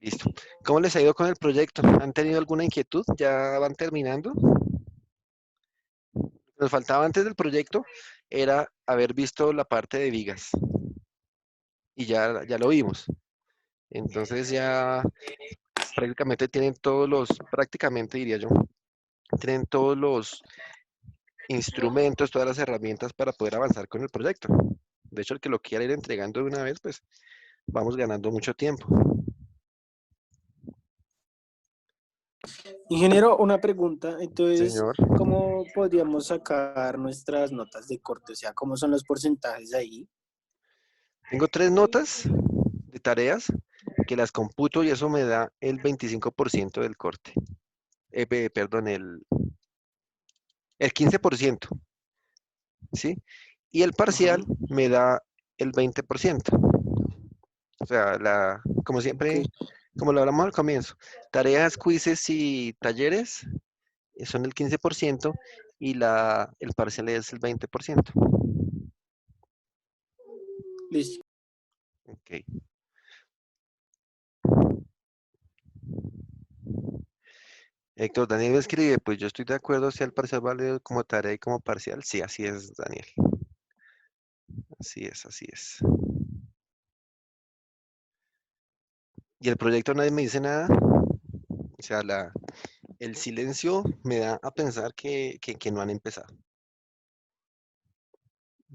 Listo. ¿Cómo les ha ido con el proyecto? ¿Han tenido alguna inquietud? ¿Ya van terminando? Nos faltaba antes del proyecto era haber visto la parte de vigas y ya lo vimos. Entonces ya prácticamente tienen todos prácticamente diría yo, tienen todos los instrumentos, todas las herramientas para poder avanzar con el proyecto. De hecho, el que lo quiera ir entregando de una vez, pues vamos ganando mucho tiempo. Ingeniero, una pregunta. Entonces, Señor, ¿cómo podríamos sacar nuestras notas de corte? O sea, ¿cómo son los porcentajes ahí? tengo 3 notas de tareas que las computo y eso me da el 25% del corte. Perdón, el 15%, ¿sí? Y el Ajá, parcial me da el 20%. O sea, como ok, siempre, como lo hablamos al comienzo, tareas, quizzes y talleres son el 15% y el parcial es el 20%. listo. Ok. Héctor, Daniel me escribe, pues yo estoy de acuerdo si el parcial vale como tarea y como parcial. Sí, así es, Daniel. Así es, así es. Y el proyecto nadie me dice nada. O sea, el silencio me da a pensar que no han empezado.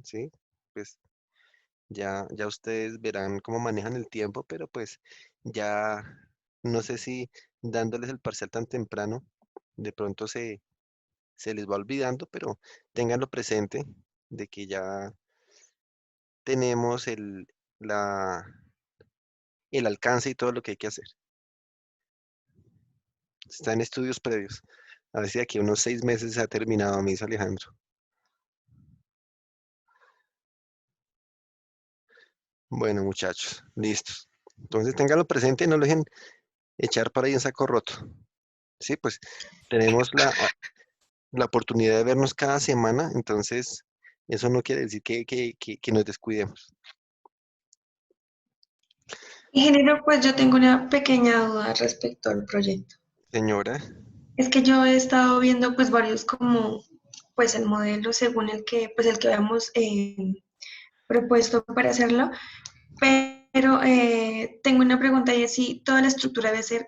¿Sí? Pues ya ustedes verán cómo manejan el tiempo, pero pues ya no sé si dándoles el parcial tan temprano, de pronto se les va olvidando, pero ténganlo presente de que ya tenemos el alcance y todo lo que hay que hacer. Está en estudios previos. A ver si de aquí a unos 6 meses se ha terminado, mis Alejandro. Bueno, muchachos, listos. Entonces ténganlo presente y no lo dejen echar para ahí en saco roto. Sí, pues tenemos la oportunidad de vernos cada semana, entonces eso no quiere decir que nos descuidemos. Ingeniero, pues yo tengo una pequeña duda respecto al proyecto. Señora, Es que yo he estado viendo pues varios como pues el modelo según el que habíamos propuesto para hacerlo, pero tengo una pregunta y es si toda la estructura debe ser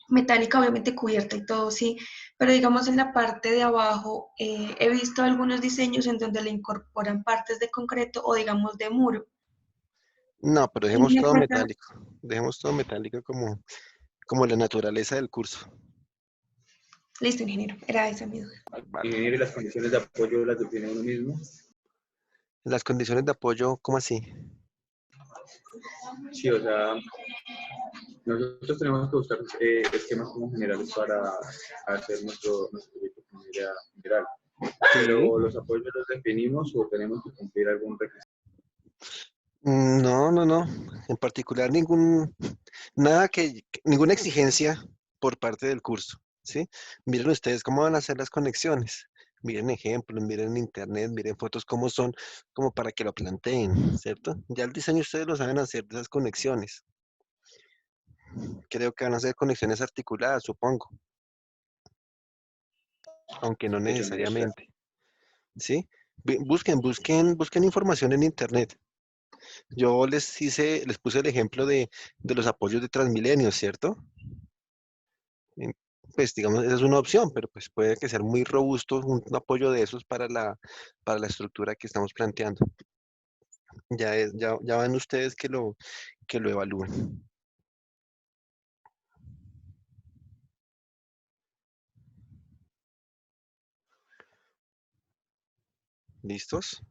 metálica, obviamente cubierta y todo, sí, pero digamos en la parte de abajo he visto algunos diseños en donde le incorporan partes de concreto o digamos de muro. no, pero Y dejemos me todo cuenta, metálico. Dejemos todo metálico como la naturaleza del curso. listo, ingeniero, era esa mi duda. Vale. Ingeniero, y las condiciones de apoyo las define uno mismo. Las condiciones de apoyo, ¿cómo así? Sí, o sea, nosotros tenemos que buscar esquemas como generales para hacer nuestro proyecto de manera general. Sí. Pero los apoyos los definimos o tenemos que cumplir algún requisito. No, no, no. En particular, nada ninguna exigencia por parte del curso, ¿sí? Miren ustedes cómo van a hacer las conexiones. Miren ejemplos, miren en internet, miren fotos cómo son, como para que lo planteen, ¿cierto? Ya el diseño ustedes lo saben hacer de esas conexiones. Creo que van a ser conexiones articuladas, supongo, aunque no Hecho, muchas gracias. necesariamente, ¿sí? Busquen información en internet. Yo les puse el ejemplo de los apoyos de Transmilenio, ¿cierto? En- Pues digamos, esa es una opción, pero pues puede que sea muy robusto un apoyo de esos para la estructura que estamos planteando. Ya van ustedes que lo evalúen. ¿Listos?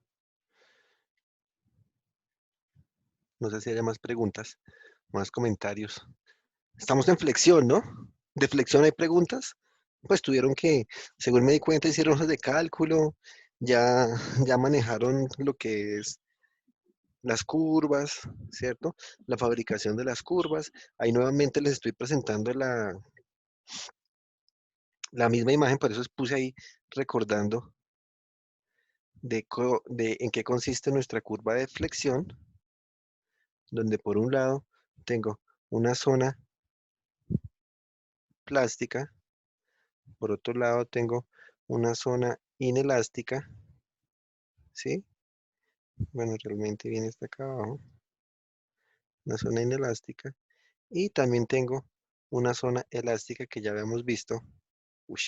No sé si haya más preguntas, más comentarios. Estamos en flexión, ¿no? ¿De flexión hay preguntas? Pues tuvieron según me di cuenta, hicieron hojas de cálculo, ya, ya manejaron lo que es las curvas, ¿cierto? La fabricación de las curvas. Ahí nuevamente les estoy presentando la misma imagen, por eso puse ahí recordando de en qué consiste nuestra curva de flexión, donde por un lado tengo una zona plástica. Por otro lado tengo una zona inelástica, ¿sí? Bueno, realmente viene hasta acá abajo. Una zona inelástica. Y también tengo una zona elástica que ya habíamos visto. Uy,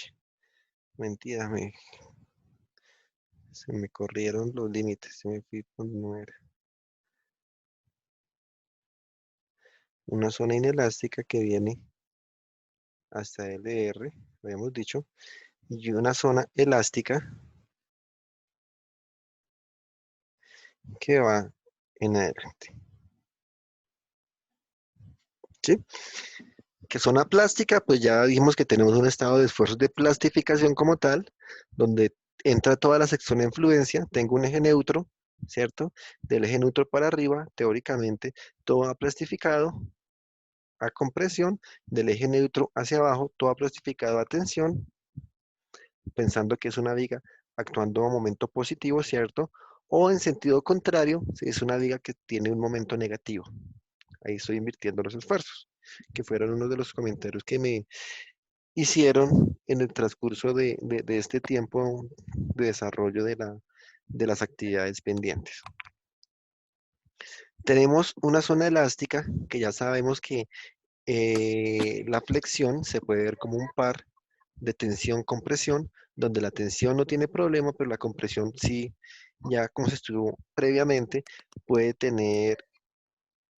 mentira, se me corrieron los límites. Se me fui por no era. Una zona inelástica que viene hasta LR, habíamos dicho. Y una zona elástica que va en adelante. ¿Sí? Que zona plástica, pues ya dijimos que tenemos un estado de esfuerzos de plastificación como tal, donde entra toda la sección de influencia, tengo un eje neutro, ¿cierto? Del eje neutro para arriba, teóricamente, todo va plastificado a compresión, del eje neutro hacia abajo, todo va plastificado a tensión, pensando que es una viga actuando a momento positivo, ¿cierto? O en sentido contrario, si es una viga que tiene un momento negativo. Ahí estoy invirtiendo los esfuerzos, que fueron uno de los comentarios que me hicieron en el transcurso de este tiempo de desarrollo de las actividades pendientes. Tenemos una zona elástica que ya sabemos que la flexión se puede ver como un par de tensión-compresión, donde la tensión no tiene problema, pero la compresión sí, ya como se estudió previamente, puede tener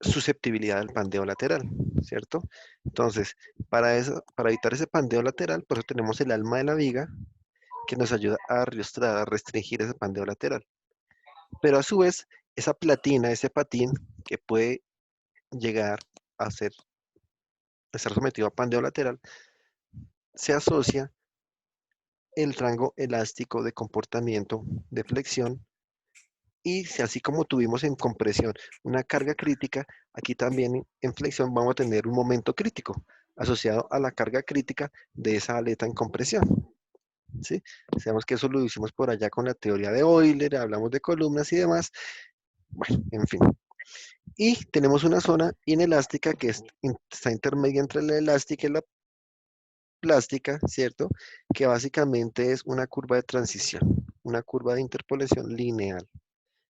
susceptibilidad al pandeo lateral, ¿cierto? Entonces, para evitar ese pandeo lateral, por eso tenemos el alma de la viga, que nos ayuda a restringir ese pandeo lateral. Pero a su vez, esa platina, ese patín, que puede llegar a estar sometido a pandeo lateral, se asocia el rango elástico de comportamiento de flexión y si así como tuvimos en compresión una carga crítica, aquí también en flexión vamos a tener un momento crítico asociado a la carga crítica de esa aleta en compresión. ¿Sí? Sabemos que eso lo hicimos por allá con la teoría de Euler, hablamos de columnas y demás. Bueno, en fin. Y tenemos una zona inelástica que está intermedia entre la elástica y la plástica, ¿cierto? Que básicamente es una curva de transición, una curva de interpolación lineal,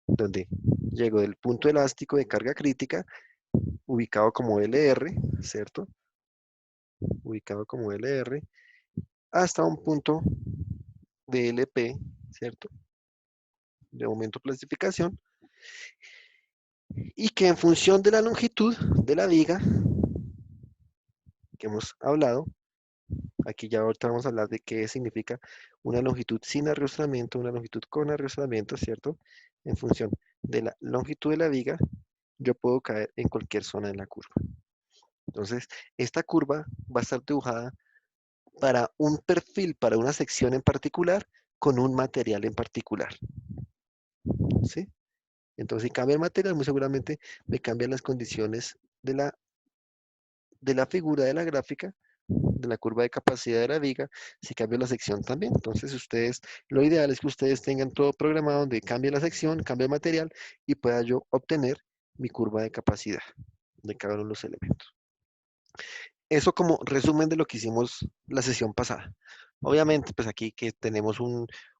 donde llego del punto elástico de carga crítica, ubicado como LR, ¿cierto? Ubicado como LR, hasta un punto de LP, ¿cierto? De momento de plastificación, y que en función de la longitud de la viga que hemos hablado, aquí ya ahorita vamos a hablar de qué significa una longitud sin arrastramiento, una longitud con arrastramiento, ¿cierto? En función de la longitud de la viga, yo puedo caer en cualquier zona de la curva. Entonces, esta curva va a estar dibujada para un perfil, para una sección en particular, con un material en particular. ¿Sí? Entonces, si cambia el material, muy seguramente me cambian las condiciones de la figura de la gráfica, de la curva de capacidad de la viga, si cambio la sección también. Entonces, lo ideal es que ustedes tengan todo programado donde cambie la sección, cambie el material y pueda yo obtener mi curva de capacidad de cada uno de los elementos. Eso como resumen de lo que hicimos la sesión pasada. Obviamente, pues aquí que tenemos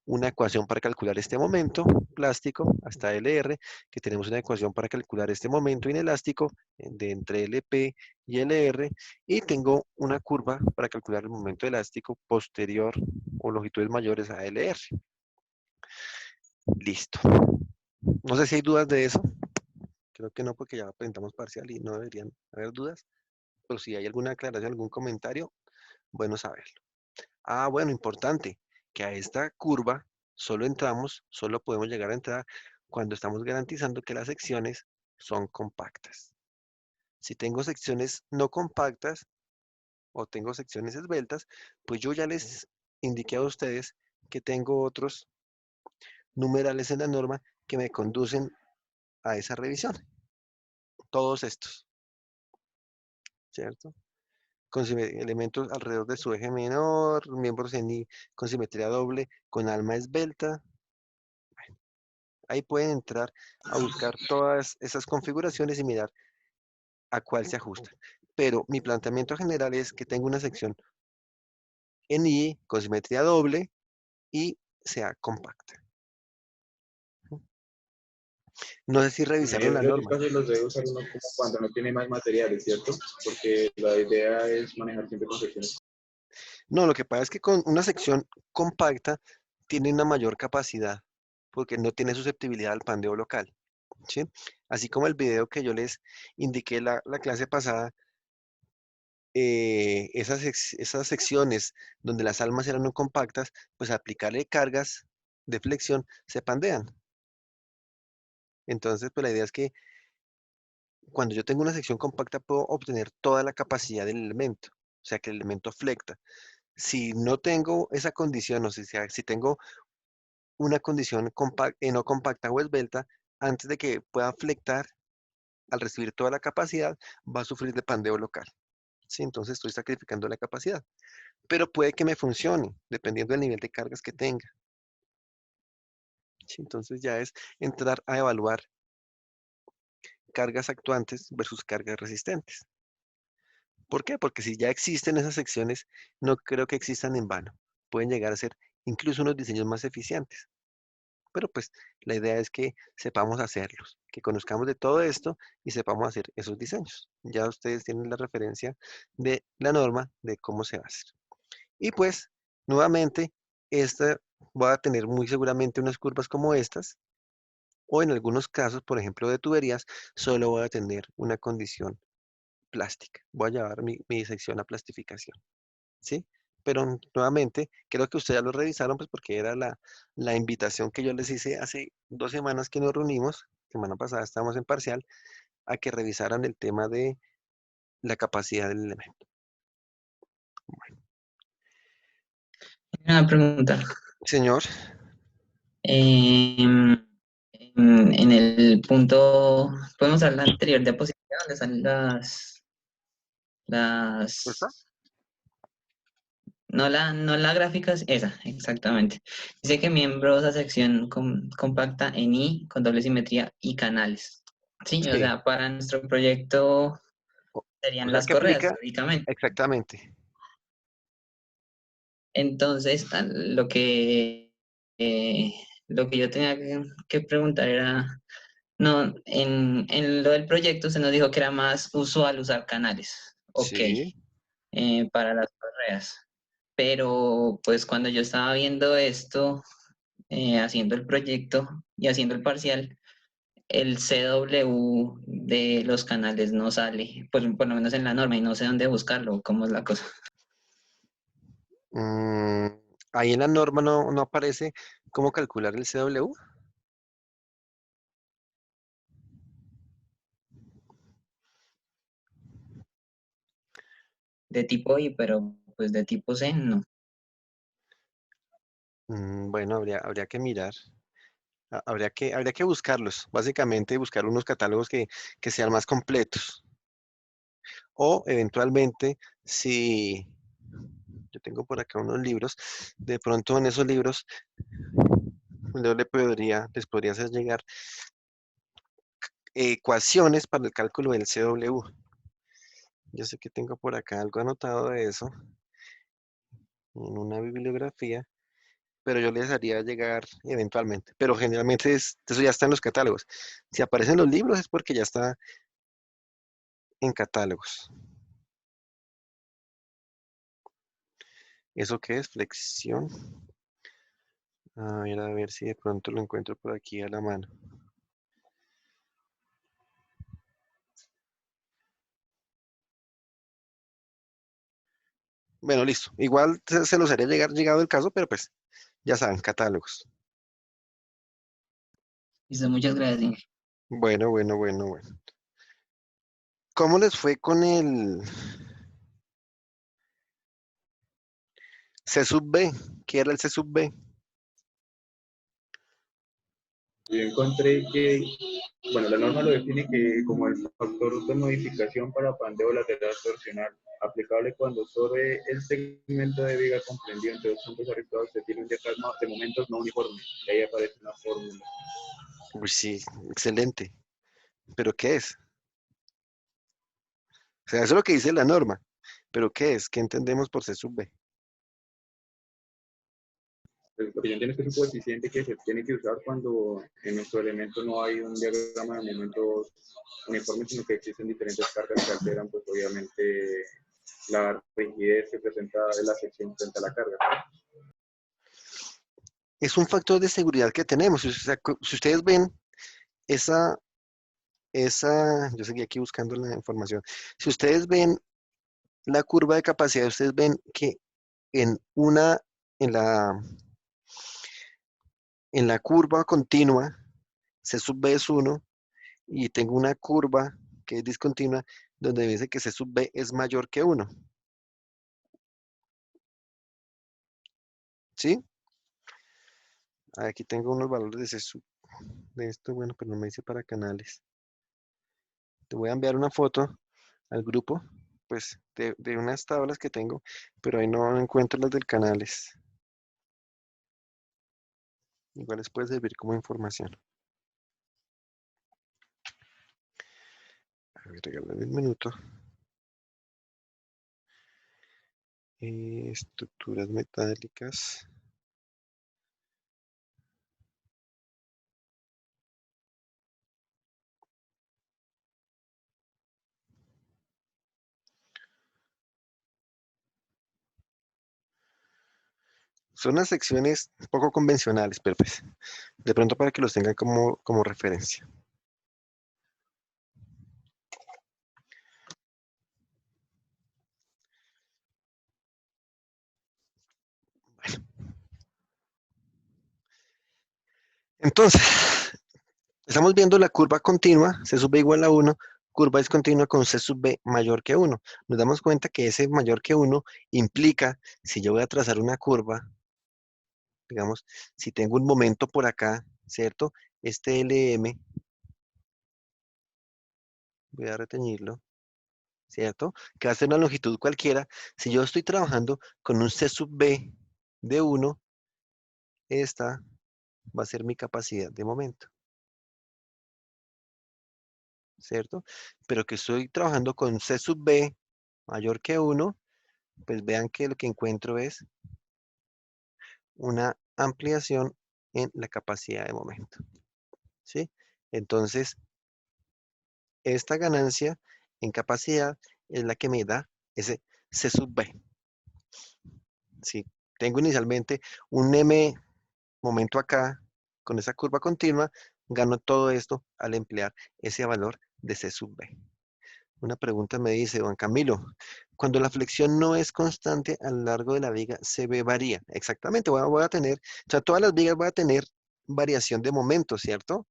una ecuación para calcular este momento plástico hasta LR, que tenemos una ecuación para calcular este momento inelástico de entre LP y LR, y tengo una curva para calcular el momento elástico posterior o longitudes mayores a LR. Listo. No sé si hay dudas de eso. Creo que no, porque ya presentamos parcial y no deberían haber dudas. Pero si hay alguna aclaración, algún comentario, bueno saberlo. Ah, bueno, importante, que a esta curva solo podemos llegar a entrar cuando estamos garantizando que las secciones son compactas. Si tengo secciones no compactas o tengo secciones esbeltas, pues yo ya les indiqué a ustedes que tengo otros numerales en la norma que me conducen a esa revisión. Todos estos, ¿cierto? Con elementos alrededor de su eje menor, miembros con simetría doble, con alma esbelta. Ahí pueden entrar a buscar todas esas configuraciones y mirar a cuál se ajusta. Pero mi planteamiento general es que tengo una sección en I, con simetría doble y sea compacta. No sé si La revisaron mayoría la de los norma. casos los debe usar uno como cuando no tiene más materiales, ¿cierto? Porque la idea es manejar siempre con secciones. No, lo que pasa es que con una sección compacta tiene una mayor capacidad porque no tiene susceptibilidad al pandeo local, ¿sí? Así como el video que yo les indiqué la clase pasada, esas secciones donde las almas eran no compactas, pues aplicarle cargas de flexión se pandean. Entonces, pues la idea es que cuando yo tengo una sección compacta puedo obtener toda la capacidad del elemento, o sea que el elemento flecta. Si no tengo esa condición, o sea, si tengo una condición no compacta o esbelta, antes de que pueda flectar, al recibir toda la capacidad, va a sufrir de pandeo local. ¿Sí? Entonces estoy sacrificando la capacidad. Pero puede que me funcione, dependiendo del nivel de cargas que tenga. ¿Sí? Entonces ya es entrar a evaluar cargas actuantes versus cargas resistentes. ¿Por qué? Porque si ya existen esas secciones, no creo que existan en vano. Pueden llegar a ser incluso unos diseños más eficientes. Pero pues la idea es que sepamos hacerlos, que conozcamos de todo esto y sepamos hacer esos diseños. Ya ustedes tienen la referencia de la norma de cómo se va a hacer. Y pues, nuevamente, esta va a tener muy seguramente unas curvas como estas, o en algunos casos, por ejemplo, de tuberías, solo voy a tener una condición plástica. Voy a llevar mi disección a plastificación. ¿Sí? Pero nuevamente, creo que ustedes ya lo revisaron, pues porque era la invitación que yo les hice hace 2 semanas que nos reunimos, semana pasada estábamos en parcial, a que revisaran el tema de la capacidad del elemento. Una pregunta. Señor, Em, en el punto, podemos hablar la anterior diapositiva donde salen ¿está? las, no la gráfica, esa, exactamente. Dice que miembros a sección compacta en I con doble simetría y canales. Sí, o Sí. sea, para nuestro proyecto O serían sea las que correas, aplica teóricamente. exactamente. Entonces, eh, lo que yo tenía que preguntar era, no, en lo del proyecto se nos dijo que era más usual usar canales, ok, Sí. para las correas. Pero pues cuando yo estaba viendo esto, haciendo el proyecto y haciendo el parcial, el CW de los canales no sale, pues por lo menos en la norma y no sé dónde buscarlo, cómo es la cosa. Mm, ahí en la norma no aparece cómo calcular el CW. De tipo I, pero pues de tipo C no. Bueno, habría que mirar. Habría que buscarlos, básicamente buscar unos catálogos que sean más completos. O eventualmente, si yo tengo por acá unos libros, de pronto en esos libros les podría hacer llegar ecuaciones para el cálculo del CW. Yo sé que tengo por acá algo anotado de eso en una bibliografía, pero yo les haría llegar eventualmente. Pero generalmente eso ya está en los catálogos. Si aparecen los libros es porque ya está en catálogos. ¿Eso qué es? Flexión. A ver si de pronto lo encuentro por aquí a la mano. Bueno, listo. Igual se los haría llegar llegado el caso, pero pues ya saben, catálogos. Listo, muchas gracias, Inge. Bueno, bueno, bueno, bueno. ¿Cómo les fue con el C sub B? ¿Qué era el C sub B? Yo encontré que, bueno, la norma lo define que como el factor de modificación para pandeo lateral torsional, aplicable cuando sobre el segmento de viga comprendido entre dos puntos arriesgados se tiene un diafragma de momentos no uniformes. Y ahí aparece una fórmula. Uy, sí, excelente. ¿Pero qué es? O sea, eso es lo que dice la norma. ¿Pero qué es? ¿Qué entendemos por C sub B? Pues, lo que yo entiendo es que es un coeficiente que se tiene que usar cuando en nuestro elemento no hay un diagrama de momentos uniformes, sino que existen diferentes cargas que alteran, pues obviamente, la rigidez que presenta la sección frente a la carga. Es un factor de seguridad que tenemos. O sea, si ustedes ven esa, yo seguí aquí buscando la información. Si ustedes ven la curva de capacidad, ustedes ven que en una, en la, en la curva continua, C sub B es 1, y tengo una curva que es discontinua, donde dice que C sub B es mayor que 1. ¿Sí? Aquí tengo unos valores de C sub de esto, bueno, pero no me dice para canales. Te voy a enviar una foto al grupo, pues, de unas tablas que tengo, pero ahí no encuentro las del canales. Igual les puede servir como información. A ver, regálame un minuto. Estructuras metálicas. Son unas secciones poco convencionales, pero pues, de pronto para que los tengan como referencia. Entonces, estamos viendo la curva continua, C sub B igual a 1, curva discontinua con C sub B mayor que 1. Nos damos cuenta que ese mayor que 1 implica, si yo voy a trazar una curva, digamos, si tengo un momento por acá, ¿cierto? Este LM, voy a retenerlo, ¿cierto? Que va a ser una longitud cualquiera. Si yo estoy trabajando con un C sub B de 1, esta va a ser mi capacidad de momento, ¿cierto? Pero que estoy trabajando con C sub B mayor que 1, pues vean que lo que encuentro es una ampliación en la capacidad de momento, ¿sí? Entonces, esta ganancia en capacidad es la que me da ese C sub B. Si tengo inicialmente un M momento acá, con esa curva continua, gano todo esto al emplear ese valor de C sub B. Una pregunta me dice, Juan Camilo, cuando la flexión no es constante a lo largo de la viga, CB varía. Exactamente, voy a tener, o sea, todas las vigas van a tener variación de momento, ¿cierto?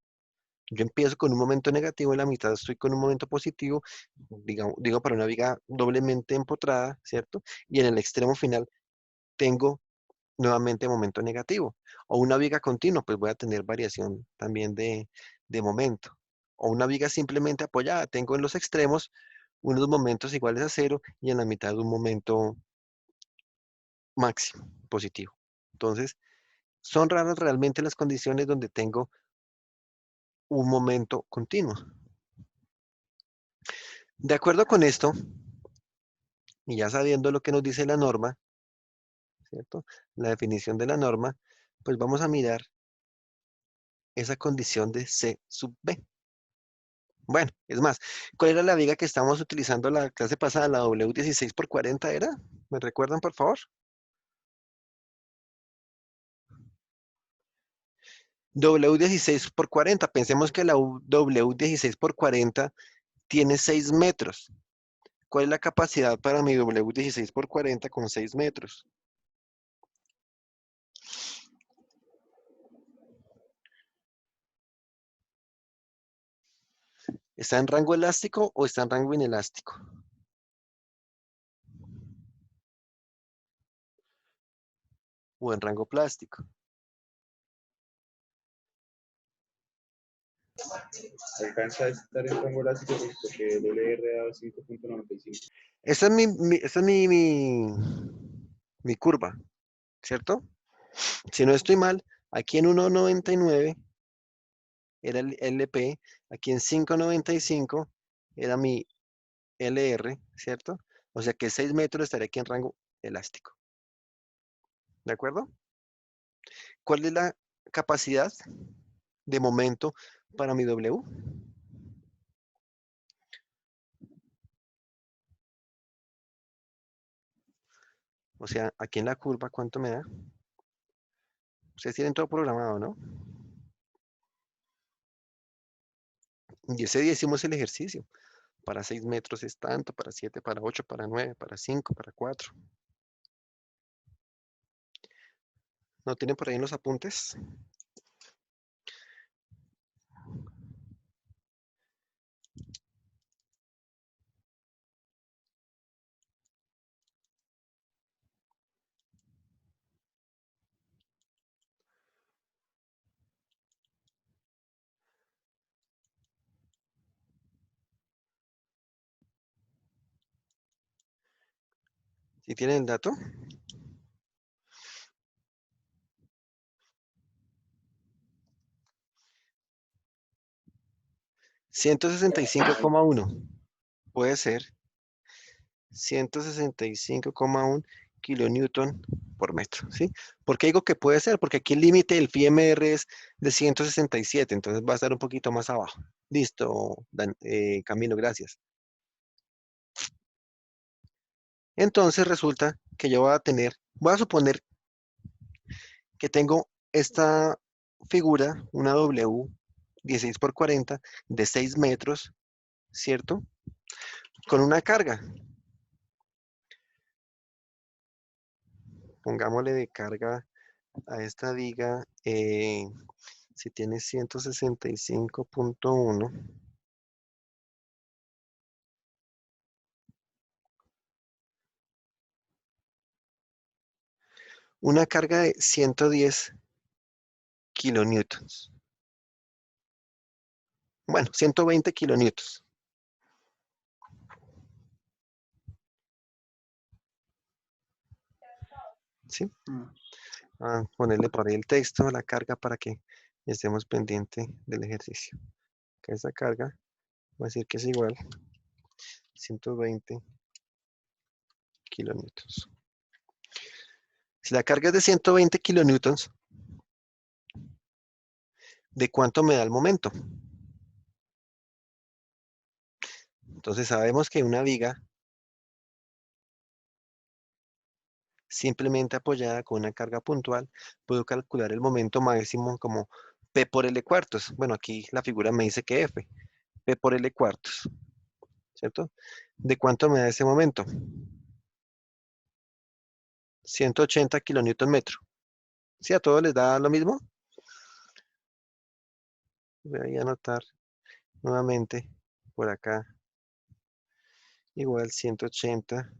Yo empiezo con un momento negativo, en la mitad estoy con un momento positivo, digo para una viga doblemente empotrada, ¿cierto? Y en el extremo final tengo nuevamente momento negativo. O una viga continua, pues voy a tener variación también de momento. O una viga simplemente apoyada. Tengo en los extremos unos momentos iguales a 0 y en la mitad un momento máximo positivo. Entonces, son raras realmente las condiciones donde tengo un momento continuo. De acuerdo con esto, y ya sabiendo lo que nos dice la norma, ¿cierto? La definición de la norma, pues vamos a mirar esa condición de C sub B. Bueno, es más, ¿cuál era la viga que estábamos utilizando la clase pasada? ¿La W16 por 40 era? ¿Me recuerdan, por favor? W16 por 40. Pensemos que la W16 por 40 tiene 6 metros. ¿Cuál es la capacidad para mi W16 por 40 con 6 metros? ¿Está en rango elástico o está en rango inelástico? ¿O en rango plástico? Alcanza a estar en rango elástico porque el LR da 5.95. Esa es mi curva, ¿cierto? Si no estoy mal, aquí en 1.99 era el LP, aquí en 5.95 era mi LR, ¿cierto? O sea que 6 metros estaría aquí en rango elástico. ¿De acuerdo? ¿Cuál es la capacidad de momento para mi W? O sea, aquí en la curva, ¿cuánto me da? Ustedes tienen todo programado, ¿no? Y ese día hicimos el ejercicio. Para 6 metros es tanto, para 7, para 8, para 9, para 5, para 4. ¿No tienen por ahí en los apuntes? ¿Sí tienen el dato? $165,1. Puede ser 165,1 kilonewton por metro, ¿sí? ¿Por qué digo que puede ser? Porque aquí el límite del FIMR es de 167, entonces va a estar un poquito más abajo. Listo, Camilo, gracias. Entonces resulta que yo voy a suponer que tengo esta figura, una W 16 por 40 de 6 metros, ¿cierto? Con una carga. Pongámosle de carga a esta viga, si tiene 165,1, una carga de 110 kilonewtons. Bueno, 120 kilonewtons. ¿Sí? Ponerle por ahí el texto, la carga para que estemos pendientes del ejercicio. Que esa carga va a decir que es igual 120 kilonewtons. Si la carga es de 120 kilonewtons, ¿de cuánto me da el momento? Entonces sabemos que una viga simplemente apoyada con una carga puntual, puedo calcular el momento máximo como P por L cuartos. Bueno, aquí la figura me dice que F, P por L cuartos, ¿cierto? ¿De cuánto me da ese momento? 180 kilonewton metro. ¿Sí a todos les da lo mismo? Voy a anotar nuevamente por acá. Igual 180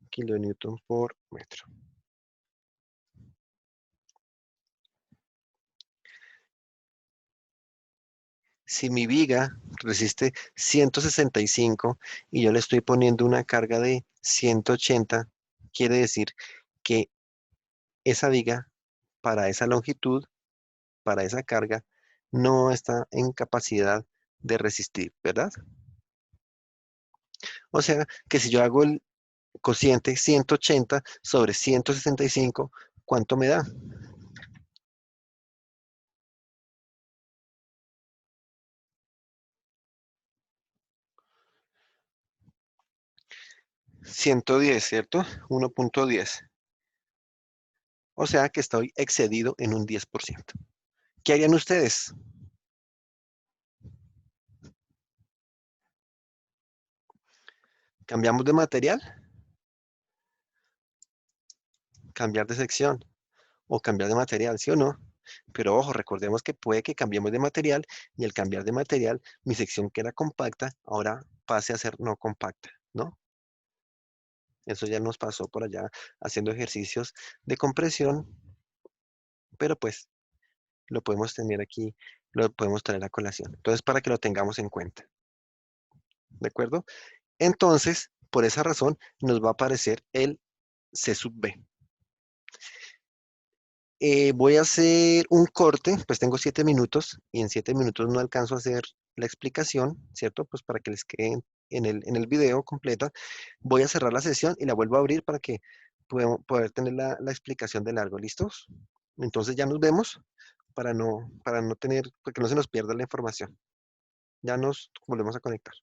kilonewton por metro. Si mi viga resiste 165 y yo le estoy poniendo una carga de 180, quiere decir que esa viga, para esa longitud, para esa carga, no está en capacidad de resistir, ¿verdad? O sea, que si yo hago el cociente 180 sobre 165, ¿cuánto me da? 110, ¿cierto? 1.10. O sea que estoy excedido en un 10%. ¿Qué harían ustedes? ¿Cambiamos de material? ¿Cambiar de sección? ¿O cambiar de material, sí o no? Pero ojo, recordemos que puede que cambiemos de material y al cambiar de material, mi sección que era compacta, ahora pase a ser no compacta, ¿no? Eso ya nos pasó por allá haciendo ejercicios de compresión, pero pues lo podemos tener aquí, lo podemos traer a colación. Entonces, para que lo tengamos en cuenta, ¿de acuerdo? Entonces, por esa razón, nos va a aparecer el C sub B. Voy a hacer un corte, pues tengo 7 minutos y en 7 minutos no alcanzo a hacer la explicación, ¿cierto? Pues para que les quede en el video completa. Voy a cerrar la sesión y la vuelvo a abrir para que poder tener la explicación de largo. ¿Listos? Entonces ya nos vemos para no tener, para que no se nos pierda la información. Ya nos volvemos a conectar.